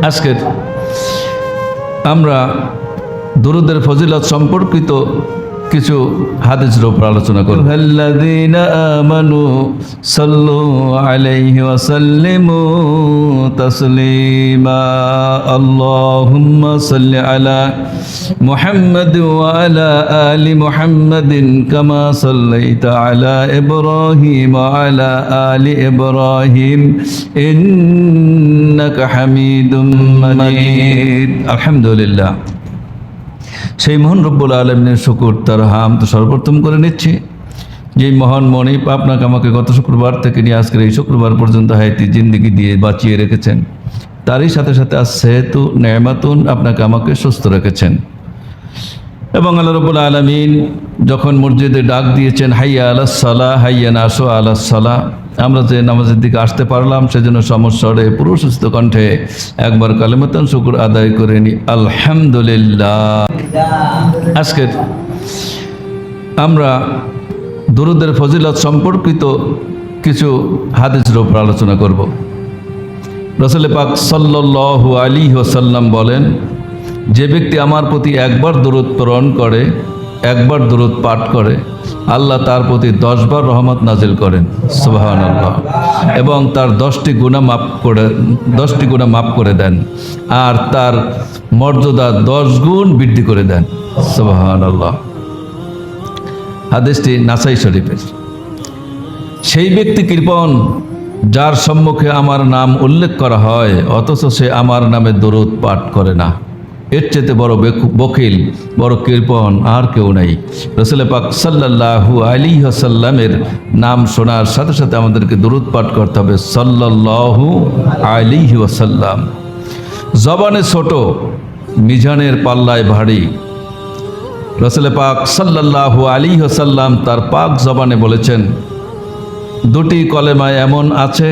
আজকের আমরা দুরূদের ফজিলত সম্পর্কিত কিছু হাদিসের উপর আলোচনা করব। আল্লাযীনা আমানু সাল্লু আলাইহি ওয়া সাল্লিমু তাসলিমা। আল্লাহুম্মা সাল্লি আলা মুহাম্মাদ ওয়া আলা আলি মুহাম্মাদিন কামা সাল্লাইতা আলা ইব্রাহিম ওয়া আলা আলি ইব্রাহিম ইন্নাকা হামিদুম মাজিদ। আলহামদুলিল্লাহ, সেই মহান রব্বুল আলামিনের শুকর তার হামদ সর্বপ্রথম করে নিচ্ছি, যে মহান মনিব আপনাকে আমাকে গত শুক্রবার থেকে নিয়ে আজকের এই শুক্রবার পর্যন্ত হায়াতি জিন্দেগি দিয়ে বাঁচিয়ে রেখেছেন। তারই সাথে সাথে আসেতু নেমাতুন আপনাকে আমাকে সুস্থ রেখেছেন। এবং আল্লাহ রব্বুল আলামিন যখন মসজিদে ডাক দিয়েছেন হাইয়া আলাস সালাহ, হাইয়া নাসু আলাস সালাহ, আমরা যে নামাজের দিকে আসতে পারলাম সেজন্য সমস্বরে পুরো সুস্থ কণ্ঠে একবার কালেমাতুন শুকর আদায় করে নি আলহামদুলিল্লাহ। আজকের আমরা দুরূদের ফজিলত সম্পর্কিত কিছু হাদিসের উপর আলোচনা করব। রাসূল পাক সাল্লাল্লাহু আলাইহি ওয়াসাল্লাম বলেন, যে ব্যক্তি আমার প্রতি একবার দুরূদ প্রেরণ করে, একবার দুরূদ পাঠ করে, আল্লাহ তার প্রতি 10 বার রহমত নাজিল করেন, সুবহানাল্লাহ, এবং তার 10টি গুনাহ মাফ করে দেন, আর তার মর্যাদা 10 গুণ বৃদ্ধি করে দেন, সুবহানাল্লাহ। হাদিসটি নাসাই শরীফের। সেই ব্যক্তি কৃপণ যার সম্মুখে আমার নাম উল্লেখ করা হয় অথচ সে আমার নামে দরুদ পাঠ করে না, এর চেয়ে বড় বখিল, বড় কৃপণ আর কেউ নাই। রাসূল পাক সাল্লাল্লাহু আলাইহি ওয়াসাল্লামের নাম শোনার সাথে সাথে আমাদেরকে দরুদ পাঠ করতে হবে সাল্লাল্লাহু আলাইহি ওয়াসাল্লাম। জবানে ছোট, মিজানের পাল্লায় ভারী। রাসূল পাক সাল্লাল্লাহু আলাইহি ওয়াসাল্লাম তার পাক জবানে বলেছেন, দুটি কলেমা এমন আছে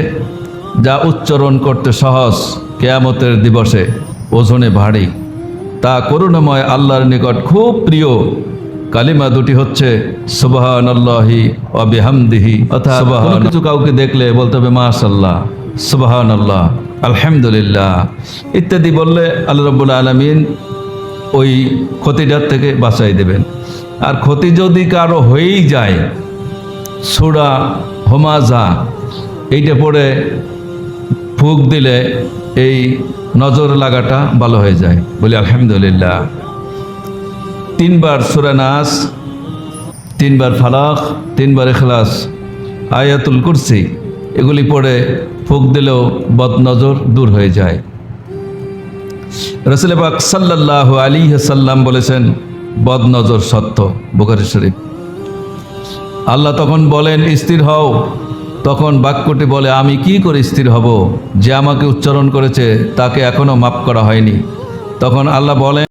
যা উচ্চারণ করতে সহজ, কিয়ামতের দিবসে ওজনে ভারী, তা করুণাময় আল্লাহর নিকট খুব প্রিয়। কালিমা দুটি হচ্ছে সুবহানাল্লাহি ওয়া বিহামদিহি, অর্থাৎ কোনো কিছু কাউকে দেখলে বলতে হবে মাশাআল্লাহ, সুবহানাল্লাহ, আলহামদুলিল্লাহ ইত্যাদি বললে আল্লাহ রাব্বুল আলামিন ওই ক্ষতিটার থেকে বাঁচাই দেবেন। আর ক্ষতি যদি কারো হয়েই যায়, সূরা হুমাযা এইটা পড়ে ফুঁক দিলে এই নজর লাগাটা ভালো হয়ে যায়, বলি আলহামদুলিল্লাহ। 3 বার সূরা নাস, 3 বার ফালাক, 3 বার ইখলাস, আয়াতুল কুরসি এগুলি পড়ে ফুঁক দিলেও বদনজর দূর হয়ে যায়। রাসূল পাক সাল্লাল্লাহু আলাইহি ওয়াসাল্লাম বলেছেন, বদনজর সত্য, বুখারী শরীফ। আল্লাহ তখন বলেন স্থির হও, তখন বাক্যটি বলে আমি কি করে স্থির হব, যে আমাকে উচ্চারণ করেছে তাকে এখনো মাফ করা হয়নি। তখন আল্লাহ বলেন